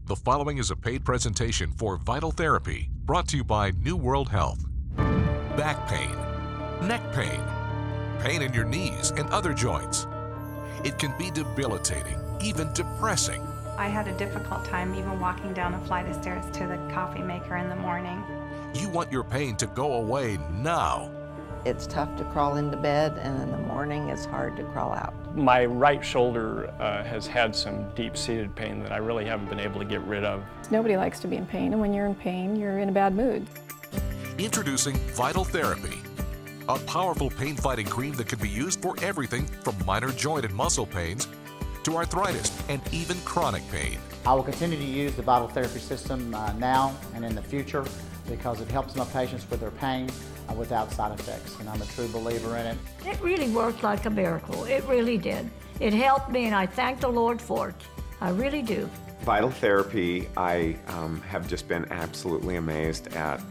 The following is a paid presentation for Vital Therapy, brought to you by New World Health. Back pain, neck pain, pain in your knees and other joints. It can be debilitating, even depressing. I had a difficult time even walking down a flight of stairs to the coffee maker in the morning. You want your pain to go away now. It's tough to crawl into bed, and in the morning it's hard to crawl out. My right shoulder has had some deep-seated pain that I really haven't been able to get rid of. Nobody likes to be in pain, and when you're in pain, you're in a bad mood. Introducing Vital Therapy, a powerful pain-fighting cream that can be used for everything from minor joint and muscle pains to arthritis and even chronic pain. I will continue to use the Vital Therapy system now and in the future because it helps my patients with their pain without side effects, and I'm a true believer in it. It really worked like a miracle. It really did. It helped me, and I thank the Lord for it. I really do. Vital Therapy, I have just been absolutely amazed at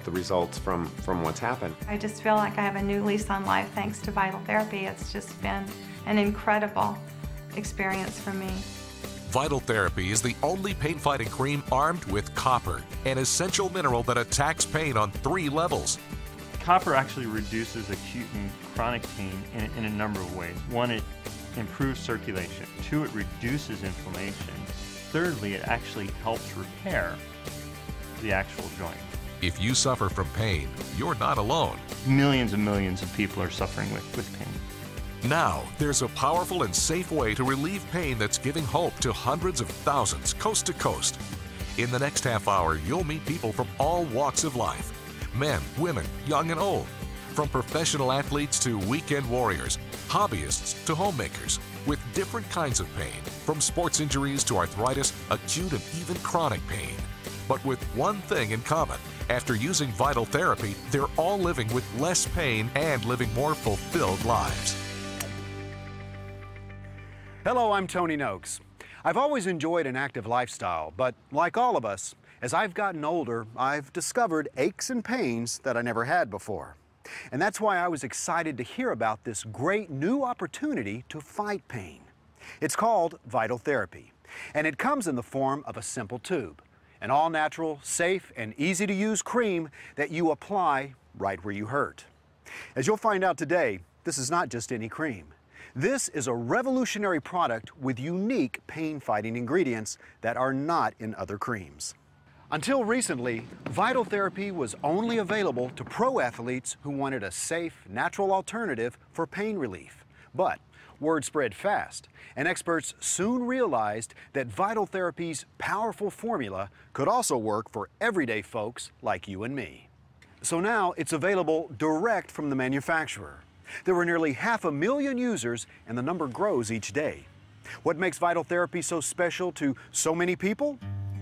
the results from what's happened. I just feel like I have a new lease on life thanks to Vital Therapy. It's just been an incredible experience for me. Vital Therapy is the only pain-fighting cream armed with copper, an essential mineral that attacks pain on 3 levels. Copper actually reduces acute and chronic pain in a number of ways. 1, it improves circulation. 2, it reduces inflammation. Thirdly, it actually helps repair the actual joint. If you suffer from pain, you're not alone. Millions and millions of people are suffering with pain. Now, there's a powerful and safe way to relieve pain that's giving hope to hundreds of thousands, coast to coast. In the next half hour, you'll meet people from all walks of life. Men, women, young and old. From professional athletes to weekend warriors, hobbyists to homemakers, with different kinds of pain, from sports injuries to arthritis, acute and even chronic pain. But with one thing in common. After using Vital Therapy, they're all living with less pain and living more fulfilled lives. Hello, I'm Tony Noakes. I've always enjoyed an active lifestyle, but like all of us, as I've gotten older, I've discovered aches and pains that I never had before. And that's why I was excited to hear about this great new opportunity to fight pain. It's called Vital Therapy, and it comes in the form of a simple tube, an all-natural, safe, and easy-to-use cream that you apply right where you hurt. As you'll find out today, this is not just any cream. This is a revolutionary product with unique pain-fighting ingredients that are not in other creams. Until recently, Vital Therapy was only available to pro athletes who wanted a safe, natural alternative for pain relief. But word spread fast, and experts soon realized that Vital Therapy's powerful formula could also work for everyday folks like you and me. So now it's available direct from the manufacturer. There were nearly 500,000 users, and the number grows each day. What makes Vital Therapy so special to so many people?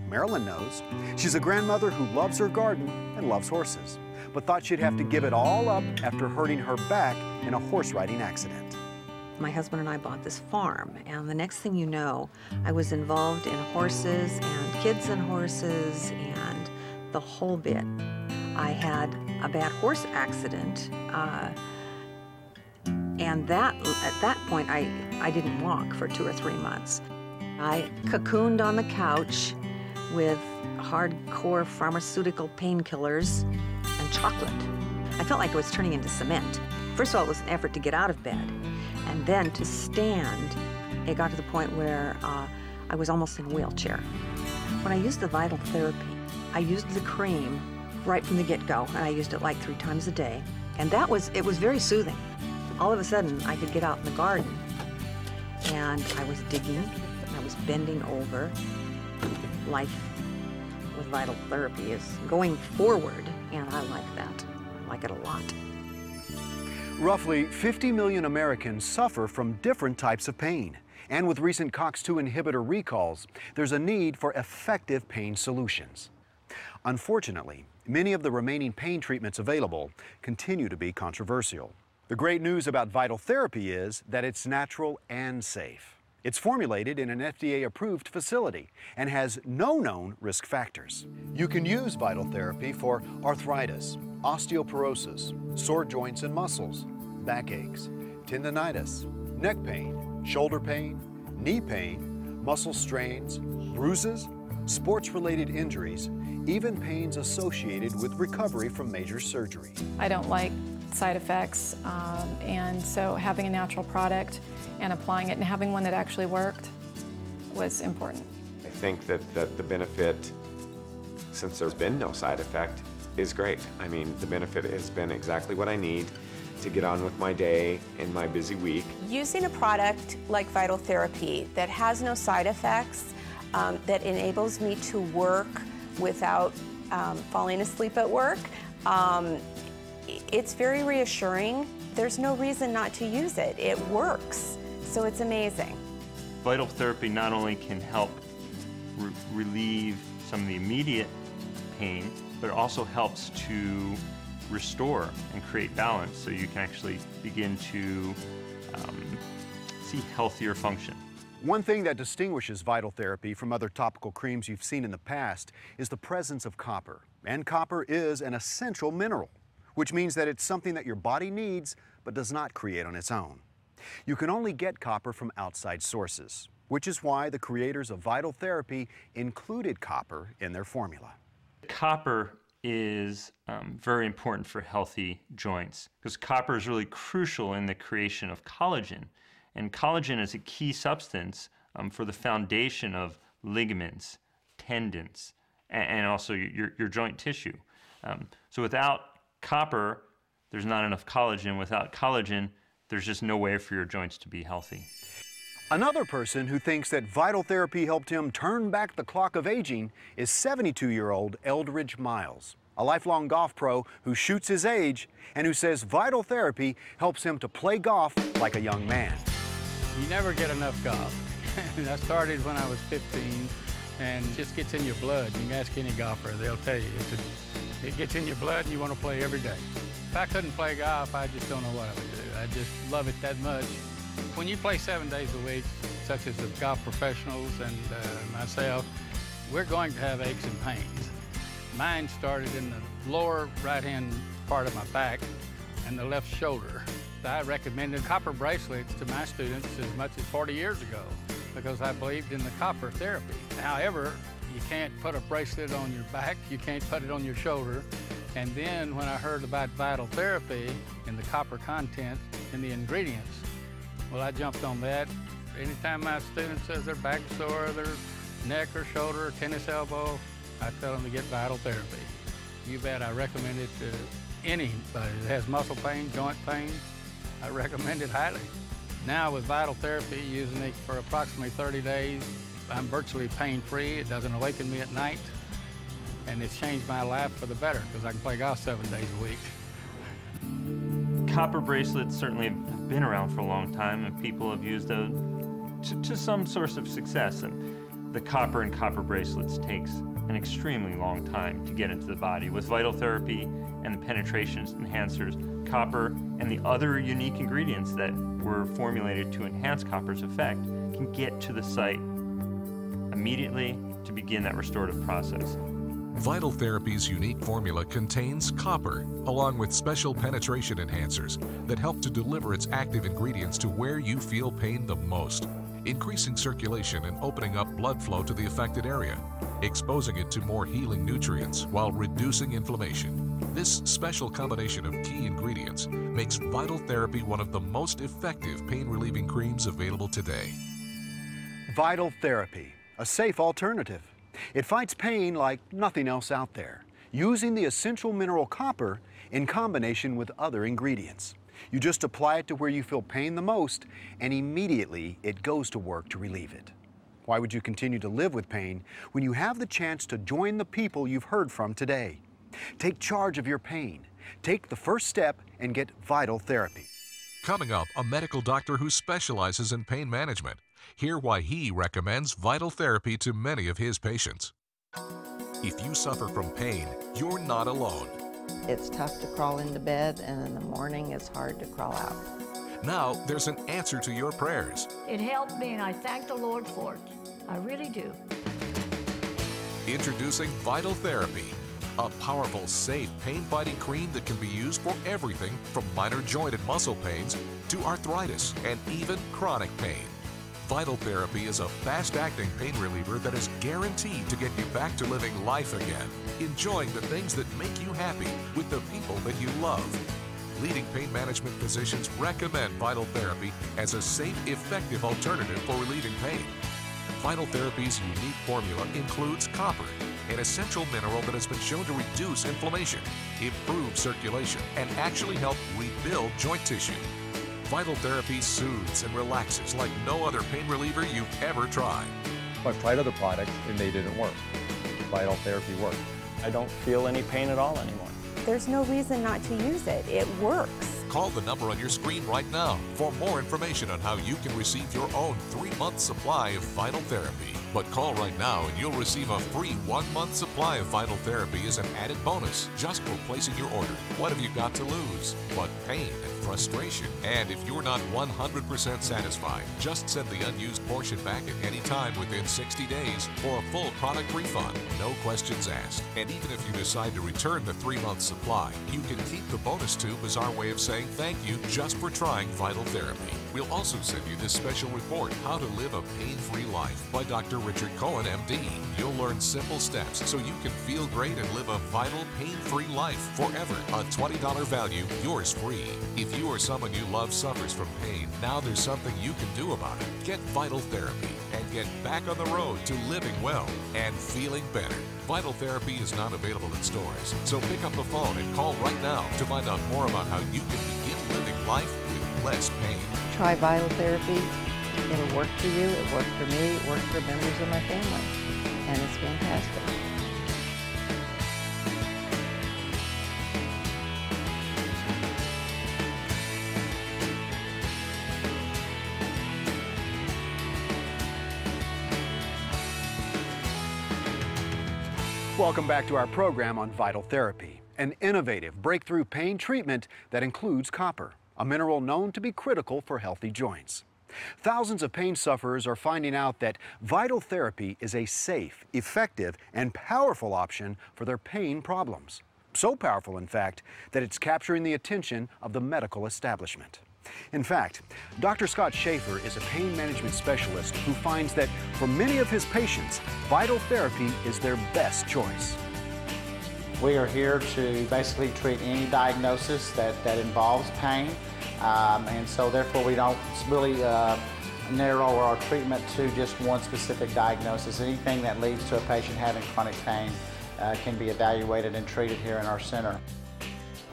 Marilyn knows. She's a grandmother who loves her garden and loves horses, but thought she'd have to give it all up after hurting her back in a horse riding accident. My husband and I bought this farm, and the next thing you know, I was involved in horses and kids and horses and the whole bit. I had a bad horse accident, and at that point, I didn't walk for 2 or 3 months. I cocooned on the couch with hardcore pharmaceutical painkillers and chocolate. I felt like I was turning into cement. First of all, it was an effort to get out of bed, and then to stand. It got to the point where I was almost in a wheelchair. When I used the Vital Therapy, I used the cream right from the get-go, and I used it like 3 times a day, and it was very soothing. All of a sudden, I could get out in the garden, and I was digging, and I was bending over. Life with Vital Therapy is going forward, and I like that. I like it a lot. Roughly 50 million Americans suffer from different types of pain. And with recent COX-2 inhibitor recalls, there's a need for effective pain solutions. Unfortunately, many of the remaining pain treatments available continue to be controversial. The great news about Vital Therapy is that it's natural and safe. It's formulated in an FDA Approved facility and has no known risk factors. You can use Vital Therapy for arthritis, osteoporosis, sore joints and muscles, backaches, tendinitis, neck pain, shoulder pain, knee pain, muscle strains, bruises, sports-related injuries, even pains associated with recovery from major surgery. I don't like side effects, and so having a natural product and applying it and having one that actually worked was important. I think that the benefit, since there's been no side effect, is great. I mean, the benefit has been exactly what I need to get on with my day in my busy week. Using a product like Vital Therapy that has no side effects, that enables me to work without falling asleep at work, it's very reassuring. There's no reason not to use it. It works, so it's amazing. Vital Therapy not only can help relieve some of the immediate pain, but it also helps to restore and create balance so you can actually begin to see healthier function. One thing that distinguishes Vital Therapy from other topical creams you've seen in the past is the presence of copper. And copper is an essential mineral, which means that it's something that your body needs but does not create on its own. You can only get copper from outside sources, which is why the creators of Vital Therapy included copper in their formula. Copper is very important for healthy joints because copper is really crucial in the creation of collagen. And collagen is a key substance for the foundation of ligaments, tendons, and also your joint tissue. So without copper, there's not enough collagen. Without collagen, there's just no way for your joints to be healthy. Another person who thinks that Vital Therapy helped him turn back the clock of aging is 72-year-old Eldridge Miles, a lifelong golf pro who shoots his age and who says Vital Therapy helps him to play golf like a young man. You never get enough golf. I started when I was 15, and it just gets in your blood. You can ask any golfer, they'll tell you. It gets in your blood and you want to play every day. If I couldn't play golf, I just don't know what I would do. I just love it that much. When you play 7 days a week, such as the golf professionals and myself, we're going to have aches and pains. Mine started in the lower right-hand part of my back and the left shoulder. I recommended copper bracelets to my students as much as 40 years ago because I believed in the copper therapy. However, you can't put a bracelet on your back, you can't put it on your shoulder. And then when I heard about Vital Therapy and the copper content and the ingredients, well, I jumped on that. Anytime my student says their back sore, their neck or shoulder or tennis elbow, I tell them to get Vital Therapy. You bet I recommend it to anybody that has muscle pain, joint pain. I recommend it highly. Now with Vital Therapy, using it for approximately 30 days, I'm virtually pain-free. It doesn't awaken me at night. And it's changed my life for the better because I can play golf 7 days a week. Copper bracelets certainly have been around for a long time, and people have used them to some source of success. And the copper in copper bracelets takes an extremely long time to get into the body. With Vital Therapy and the penetration enhancers, copper and the other unique ingredients that were formulated to enhance copper's effect can get to the site immediately to begin that restorative process. Vital Therapy's unique formula contains copper, along with special penetration enhancers that help to deliver its active ingredients to where you feel pain the most, increasing circulation and opening up blood flow to the affected area, exposing it to more healing nutrients while reducing inflammation. This special combination of key ingredients makes Vital Therapy one of the most effective pain-relieving creams available today. Vital Therapy, a safe alternative. It fights pain like nothing else out there, using the essential mineral copper in combination with other ingredients. You just apply it to where you feel pain the most, and immediately it goes to work to relieve it. Why would you continue to live with pain when you have the chance to join the people you've heard from today? Take charge of your pain. Take the first step and get Vital Therapy. Coming up, a medical doctor who specializes in pain management. Hear why he recommends Vital Therapy to many of his patients. If you suffer from pain, you're not alone. It's tough to crawl into bed, and in the morning it's hard to crawl out. Now there's an answer to your prayers. It helped me, and I thank the Lord for it. I really do. Introducing Vital Therapy, a powerful, safe, pain-fighting cream that can be used for everything from minor joint and muscle pains to arthritis and even chronic pain. Vital Therapy is a fast-acting pain reliever that is guaranteed to get you back to living life again, enjoying the things that make you happy with the people that you love. Leading pain management physicians recommend Vital Therapy as a safe, effective alternative for relieving pain. Vital Therapy's unique formula includes copper, an essential mineral that has been shown to reduce inflammation, improve circulation, and actually help rebuild joint tissue. Vital Therapy soothes and relaxes like no other pain reliever you've ever tried. I've tried other products and they didn't work. Vital Therapy worked. I don't feel any pain at all anymore. There's no reason not to use it. It works. Call the number on your screen right now for more information on how you can receive your own 3-month supply of Vital Therapy. But call right now and you'll receive a free 1-month supply of Vital Therapy as an added bonus just for placing your order. What have you got to lose? But pain and frustration. And if you're not 100% satisfied, just send the unused portion back at any time within 60 days for a full product refund. No questions asked. And even if you decide to return the 3-month supply, you can keep the bonus tube as our way of saying thank you just for trying Vital Therapy. We'll also send you this special report, How to Live a Pain-Free Life, by Dr. Richard Cohen, MD. You'll learn simple steps so you can feel great and live a vital, pain-free life forever. A $20 value, yours free. If you or someone you love suffers from pain, now there's something you can do about it. Get Vital Therapy and get back on the road to living well and feeling better. Vital Therapy is not available in stores, so pick up the phone and call right now to find out more about how you can begin living life with less pain. Try Vital Therapy. It'll work for you, it worked for me, it worked for members of my family, and it's fantastic. Welcome back to our program on Vital Therapy, an innovative breakthrough pain treatment that includes copper, a mineral known to be critical for healthy joints. Thousands of pain sufferers are finding out that Vital Therapy is a safe, effective, and powerful option for their pain problems. So powerful, in fact, that it's capturing the attention of the medical establishment. In fact, Dr. Scott Schaefer is a pain management specialist who finds that for many of his patients, Vital Therapy is their best choice. We are here to basically treat any diagnosis that involves pain, and so therefore we don't really narrow our treatment to just one specific diagnosis. Anything that leads to a patient having chronic pain can be evaluated and treated here in our center.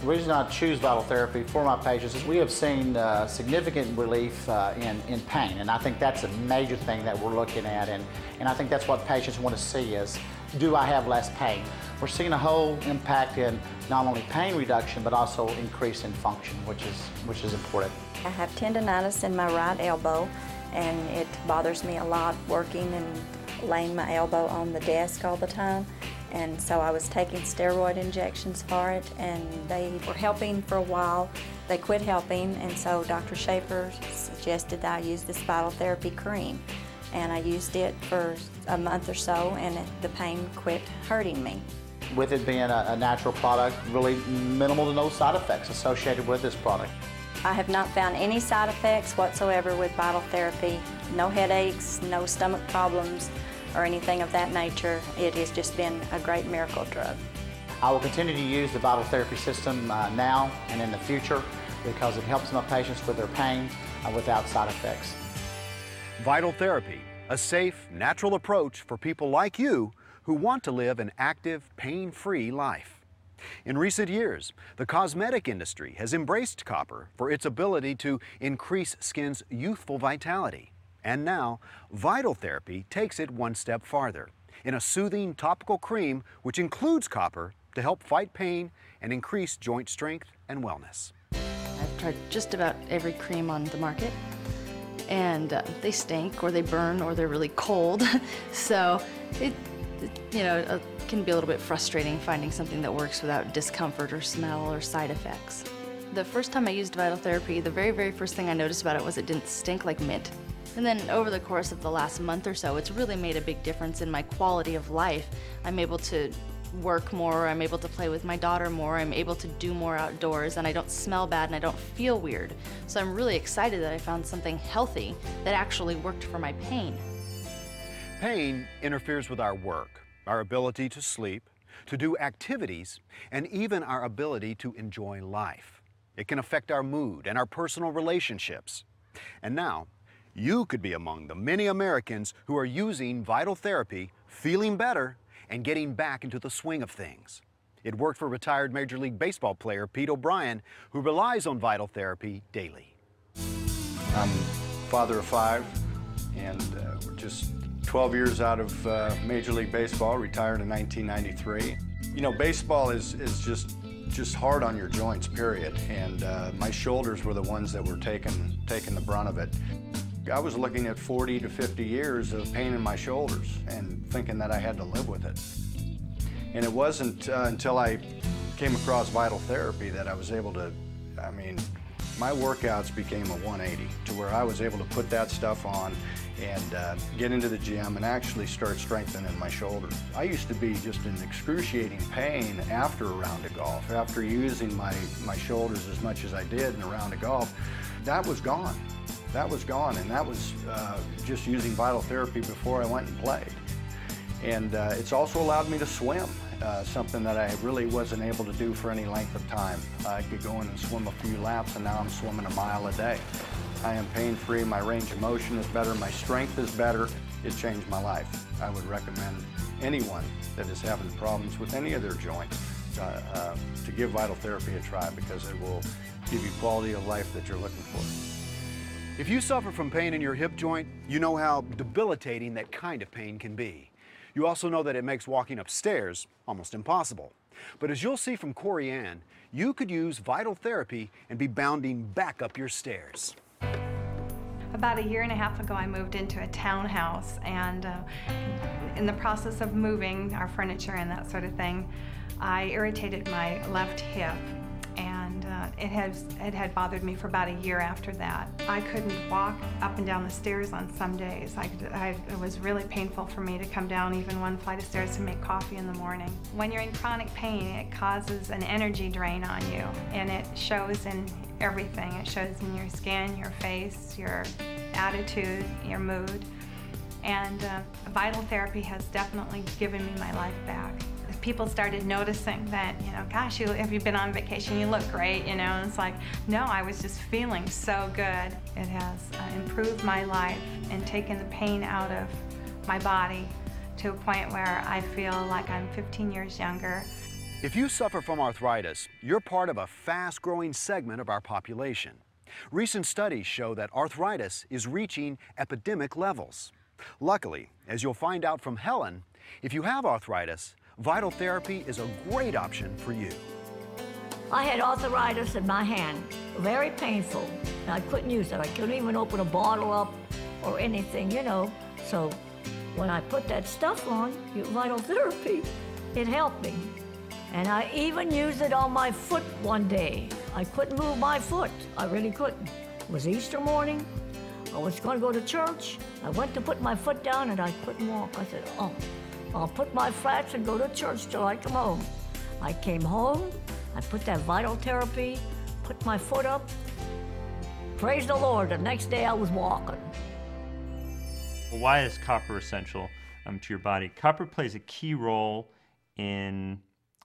The reason I choose Vital Therapy for my patients is we have seen significant relief in pain, and I think that's a major thing that we're looking at, and I think that's what patients want to see is, do I have less pain? We're seeing a whole impact in not only pain reduction, but also increase in function, which is important. I have tendonitis in my right elbow, and it bothers me a lot working and laying my elbow on the desk all the time. And so I was taking steroid injections for it, and they were helping for a while. They quit helping, and so Dr. Schaefer suggested that I use this Vital Therapy cream. And I used it for a month or so, and the pain quit hurting me. With it being a natural product, really minimal to no side effects associated with this product. I have not found any side effects whatsoever with Vital Therapy. No headaches, no stomach problems, or anything of that nature. It has just been a great miracle drug. I will continue to use the Vital Therapy system now and in the future because it helps my patients with their pain without side effects. Vital Therapy, a safe, natural approach for people like you who want to live an active, pain-free life. In recent years, the cosmetic industry has embraced copper for its ability to increase skin's youthful vitality. And now, Vital Therapy takes it one step farther in a soothing topical cream which includes copper to help fight pain and increase joint strength and wellness. I've tried just about every cream on the market, and they stink or they burn or they're really cold. So it can be a little bit frustrating finding something that works without discomfort or smell or side effects. The first time I used Vital Therapy, the very first thing I noticed about it was it didn't stink like mint. And then over the course of the last month or so, it's really made a big difference in my quality of life. I'm able to work more, I'm able to play with my daughter more, I'm able to do more outdoors, and I don't smell bad and I don't feel weird. So I'm really excited that I found something healthy that actually worked for my pain. Pain interferes with our work, our ability to sleep, to do activities, and even our ability to enjoy life. It can affect our mood and our personal relationships. And now, you could be among the many Americans who are using Vital Therapy, feeling better, and getting back into the swing of things. It worked for retired Major League Baseball player Pete O'Brien, who relies on Vital Therapy daily. I'm father of 5, and we're just 12 years out of Major League Baseball, retired in 1993. You know, baseball is just hard on your joints, period, and my shoulders were the ones that were taking the brunt of it. I was looking at 40 to 50 years of pain in my shoulders and thinking that I had to live with it. And it wasn't until I came across Vital Therapy that I was able to, I mean, my workouts became a 180 to where I was able to put that stuff on and get into the gym and actually start strengthening my shoulder. I used to be just in excruciating pain after a round of golf. After using my shoulders as much as I did in a round of golf, that was gone. That was gone, and that was just using Vital Therapy before I went and played. And it's also allowed me to swim, something that I really wasn't able to do for any length of time. I could go in and swim a few laps, and now I'm swimming a mile a day. I am pain-free, my range of motion is better, my strength is better. It changed my life. I would recommend anyone that is having problems with any of their joints to give Vital Therapy a try, because it will give you quality of life that you're looking for. If you suffer from pain in your hip joint, you know how debilitating that kind of pain can be. You also know that it makes walking upstairs almost impossible. But as you'll see from Corey Ann, you could use Vital Therapy and be bounding back up your stairs. About a year and a half ago, I moved into a townhouse, and in the process of moving our furniture and that sort of thing, I irritated my left hip, and it had bothered me for about a year after that. I couldn't walk up and down the stairs on some days. It was really painful for me to come down even one flight of stairs to make coffee in the morning. When you're in chronic pain, it causes an energy drain on you, and it shows in everything. It shows in your skin, your face, your attitude, your mood. And Vital Therapy has definitely given me my life back. People started noticing that, you know, gosh, have you been on vacation? You look great, you know, and it's like, no, I was just feeling so good. It has improved my life and taken the pain out of my body to a point where I feel like I'm 15 years younger. If you suffer from arthritis, you're part of a fast-growing segment of our population. Recent studies show that arthritis is reaching epidemic levels. Luckily, as you'll find out from Helen, if you have arthritis, Vital Therapy is a great option for you. I had arthritis in my hand, very painful, and I couldn't use it. I couldn't even open a bottle up or anything, you know. So when I put that stuff on, Vital Therapy, it helped me. And I even used it on my foot one day. I couldn't move my foot. I really couldn't. It was Easter morning. I was going to go to church. I went to put my foot down and I couldn't walk. I said, oh, I'll put my flats and go to church till I come home. I came home, I put that Vital Therapy, put my foot up. Praise the Lord, the next day I was walking. Well, why is copper essential to your body? Copper plays a key role in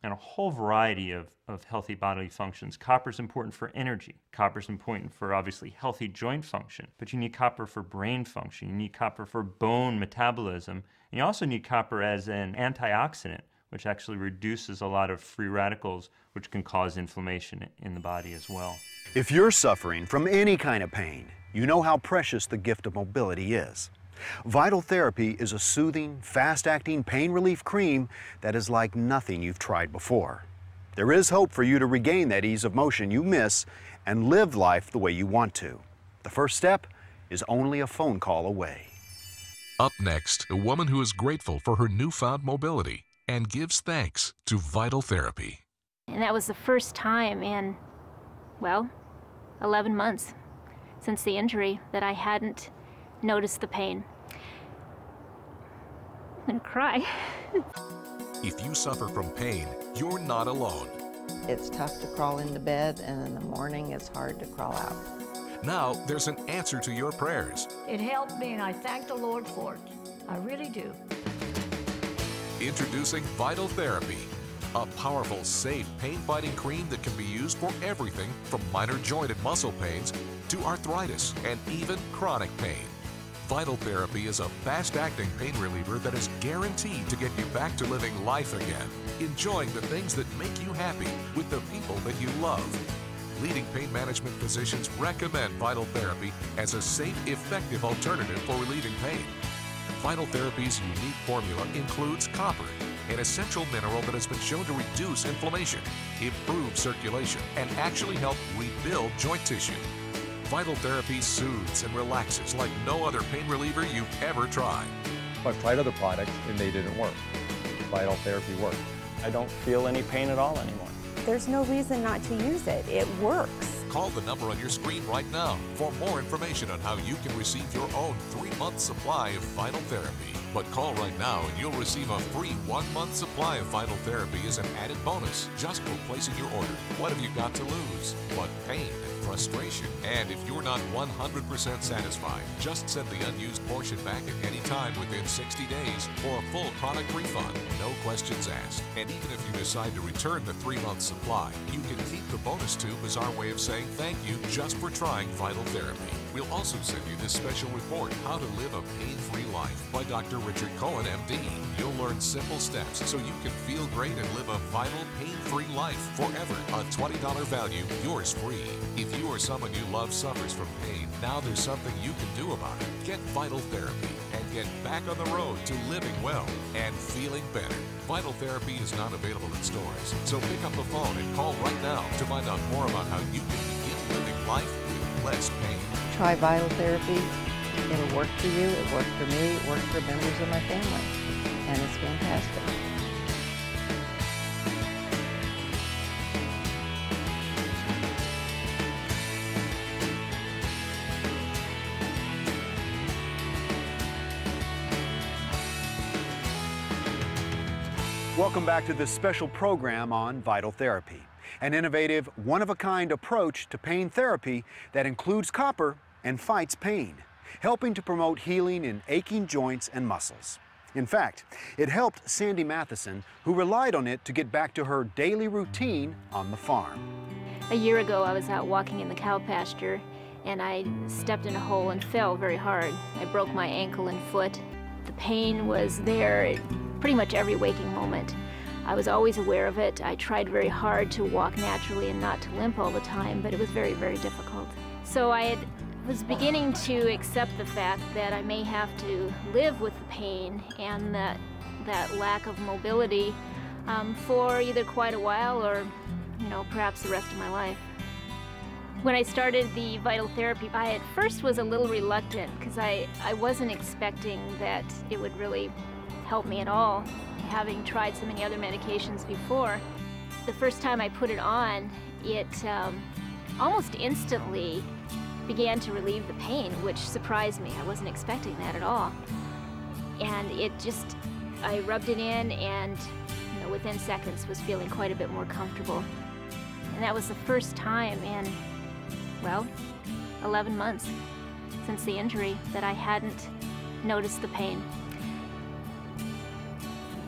a whole variety of healthy bodily functions. Copper is important for energy. Copper is important for, obviously, healthy joint function. But you need copper for brain function. You need copper for bone metabolism. And you also need copper as an antioxidant, which actually reduces a lot of free radicals, which can cause inflammation in the body as well. If you're suffering from any kind of pain, you know how precious the gift of mobility is. Vital Therapy is a soothing, fast-acting pain relief cream that is like nothing you've tried before. There is hope for you to regain that ease of motion you miss and live life the way you want to. The first step is only a phone call away. Up next, a woman who is grateful for her newfound mobility and gives thanks to Vital Therapy. And that was the first time in, well, 11 months since the injury that I hadn't noticed the pain. I'm gonna cry. If you suffer from pain, you're not alone. It's tough to crawl into bed, and in the morning it's hard to crawl out. Now there's an answer to your prayers. It helped me, and I thank the Lord for it. I really do. Introducing Vital Therapy, a powerful, safe, pain-fighting cream that can be used for everything from minor joint and muscle pains to arthritis and even chronic pain. Vital Therapy is a fast-acting pain reliever that is guaranteed to get you back to living life again, enjoying the things that make you happy with the people that you love. Leading pain management physicians recommend Vital Therapy as a safe, effective alternative for relieving pain. Vital Therapy's unique formula includes copper, an essential mineral that has been shown to reduce inflammation, improve circulation, and actually help rebuild joint tissue. Vital Therapy soothes and relaxes like no other pain reliever you've ever tried. I've tried other products and they didn't work. Vital Therapy worked. I don't feel any pain at all anymore. There's no reason not to use it. It works. Call the number on your screen right now for more information on how you can receive your own 3-month supply of Vital Therapy. But call right now and you'll receive a free 1-month supply of Vital Therapy as an added bonus just for placing your order. What have you got to lose? But pain and frustration. And if you're not 100% satisfied, just send the unused portion back at any time within 60 days for a full product refund. No questions asked. And even if you decide to return the 3-month supply, you can keep the bonus tube as our way of saying thank you just for trying Vital Therapy. We'll also send you this special report, How to Live a Pain-Free Life, by Dr. Richard Cohen, MD. You'll learn simple steps so you can feel great and live a vital, pain-free life forever. A $20 value, yours free. If you or someone you love suffers from pain, now there's something you can do about it. Get Vital Therapy and get back on the road to living well and feeling better. Vital Therapy is not available in stores, so pick up the phone and call right now to find out more about how you can begin living life with less pain. Try Vital Therapy. It'll work for you, it worked for me, it worked for members of my family, and it's fantastic. Welcome back to this special program on Vital Therapy, an innovative, one-of-a-kind approach to pain therapy that includes copper and fights pain, helping to promote healing in aching joints and muscles. In fact, it helped Sandy Matheson, who relied on it to get back to her daily routine on the farm. A year ago, I was out walking in the cow pasture, and I stepped in a hole and fell very hard. I broke my ankle and foot. The pain was there pretty much every waking moment. I was always aware of it. I tried very hard to walk naturally and not to limp all the time, but it was very, very difficult. So I was beginning to accept the fact that I may have to live with the pain and that lack of mobility for either quite a while or, perhaps the rest of my life. When I started the Vital Therapy, I at first was a little reluctant because I wasn't expecting that it would really help me at all, having tried so many other medications before. The first time I put it on, it almost instantly began to relieve the pain, which surprised me. I wasn't expecting that at all. And I rubbed it in and within seconds was feeling quite a bit more comfortable. And that was the first time in, 11 months since the injury that I hadn't noticed the pain.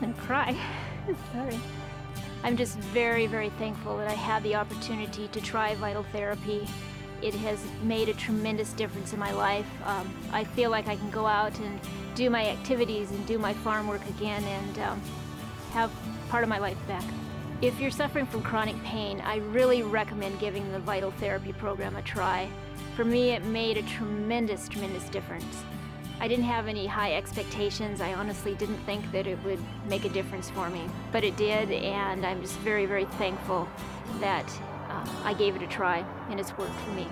And cry. Sorry. I'm just very, very thankful that I had the opportunity to try Vital Therapy. It has made a tremendous difference in my life. I feel like I can go out and do my activities and do my farm work again and have part of my life back. If you're suffering from chronic pain, I really recommend giving the Vital Therapy program a try. For me, it made a tremendous, tremendous difference. I didn't have any high expectations. I honestly didn't think that it would make a difference for me, but it did, and I'm just very, very thankful that I gave it a try, and it's worked for me.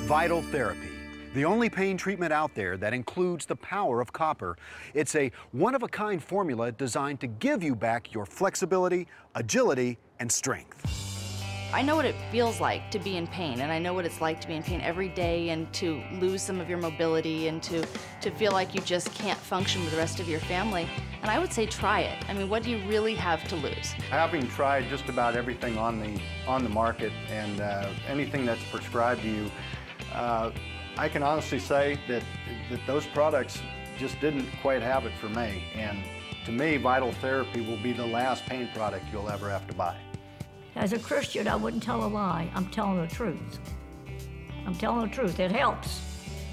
Vital Therapy, the only pain treatment out there that includes the power of copper. It's a one-of-a-kind formula designed to give you back your flexibility, agility, and strength. I know what it feels like to be in pain, and I know what it's like to be in pain every day and to lose some of your mobility and to feel like you just can't function with the rest of your family. And I would say try it. I mean, what do you really have to lose? Having tried just about everything on the market and anything that's prescribed to you, I can honestly say that those products just didn't quite have it for me. And to me, Vital Therapy will be the last pain product you'll ever have to buy. As a Christian, I wouldn't tell a lie. I'm telling the truth. I'm telling the truth. It helps.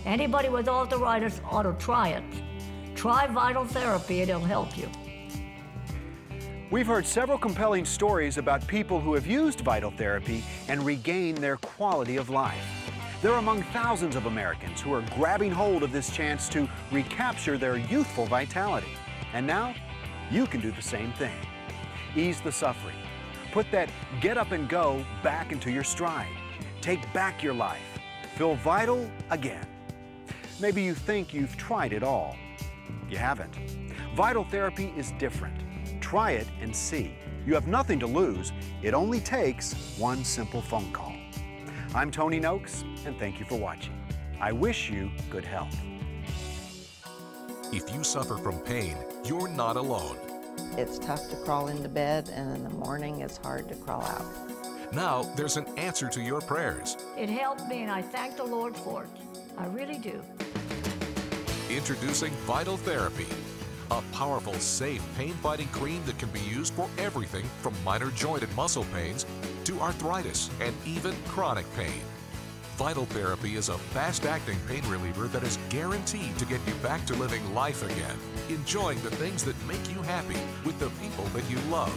Anybody with arthritis ought to try it. Try Vital Therapy, and it'll help you. We've heard several compelling stories about people who have used Vital Therapy and regained their quality of life. They're among thousands of Americans who are grabbing hold of this chance to recapture their youthful vitality. And now, you can do the same thing. Ease the suffering. Put that get up and go back into your stride. Take back your life. Feel vital again. Maybe you think you've tried it all. You haven't. Vital Therapy is different. Try it and see. You have nothing to lose. It only takes one simple phone call. I'm Tony Noakes, and thank you for watching. I wish you good health. If you suffer from pain, you're not alone. It's tough to crawl into bed, and in the morning it's hard to crawl out. Now there's an answer to your prayers. It helped me, and I thank the Lord for it. I really do. Introducing Vital Therapy, a powerful, safe pain-fighting cream that can be used for everything from minor joint and muscle pains to arthritis and even chronic pain. Vital Therapy is a fast-acting pain reliever that is guaranteed to get you back to living life again, enjoying the things that make you happy with the people that you love.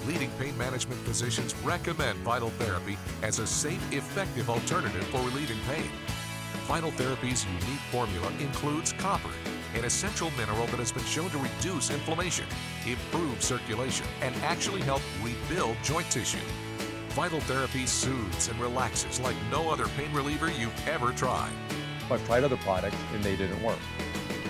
Leading pain management physicians recommend Vital Therapy as a safe, effective alternative for relieving pain. Vital Therapy's unique formula includes copper, an essential mineral that has been shown to reduce inflammation, improve circulation, and actually help rebuild joint tissue. Vital Therapy soothes and relaxes like no other pain reliever you've ever tried. I've tried other products and they didn't work.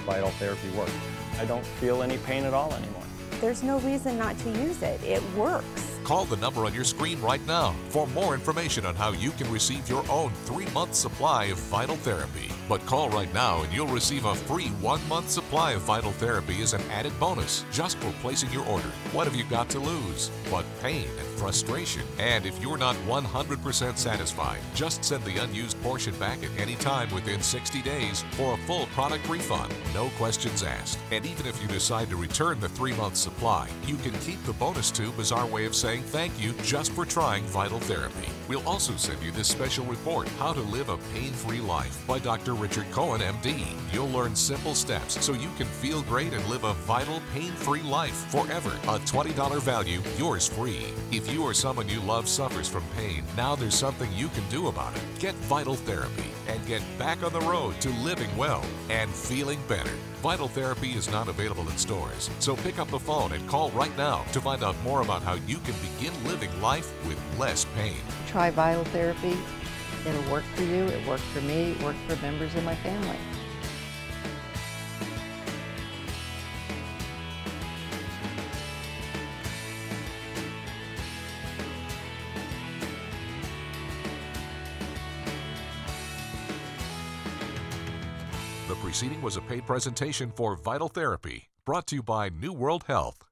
Vital Therapy worked. I don't feel any pain at all anymore. There's no reason not to use it. It works. Call the number on your screen right now for more information on how you can receive your own 3-month supply of Vital Therapy. But call right now and you'll receive a free 1-month supply of Vital Therapy as an added bonus just for placing your order. What have you got to lose? But pain and frustration. And if you're not 100% satisfied, just send the unused portion back at any time within 60 days for a full product refund. No questions asked. And even if you decide to return the 3-month supply, you can keep the bonus tube as our way of saying thank you just for trying Vital Therapy. We'll also send you this special report, How to Live a Pain-Free Life, by Dr. Richard Cohen, MD. You'll learn simple steps so you can feel great and live a vital, pain-free life forever. A $20 value, yours free. If you or someone you love suffers from pain, now there's something you can do about it. Get Vital Therapy and get back on the road to living well and feeling better. Vital Therapy is not available in stores, so pick up the phone and call right now to find out more about how you can begin living life with less pain. Try Vital Therapy. It'll work for you. It worked for me. It worked for members of my family. The preceding was a paid presentation for Vital Therapy, brought to you by New World Health.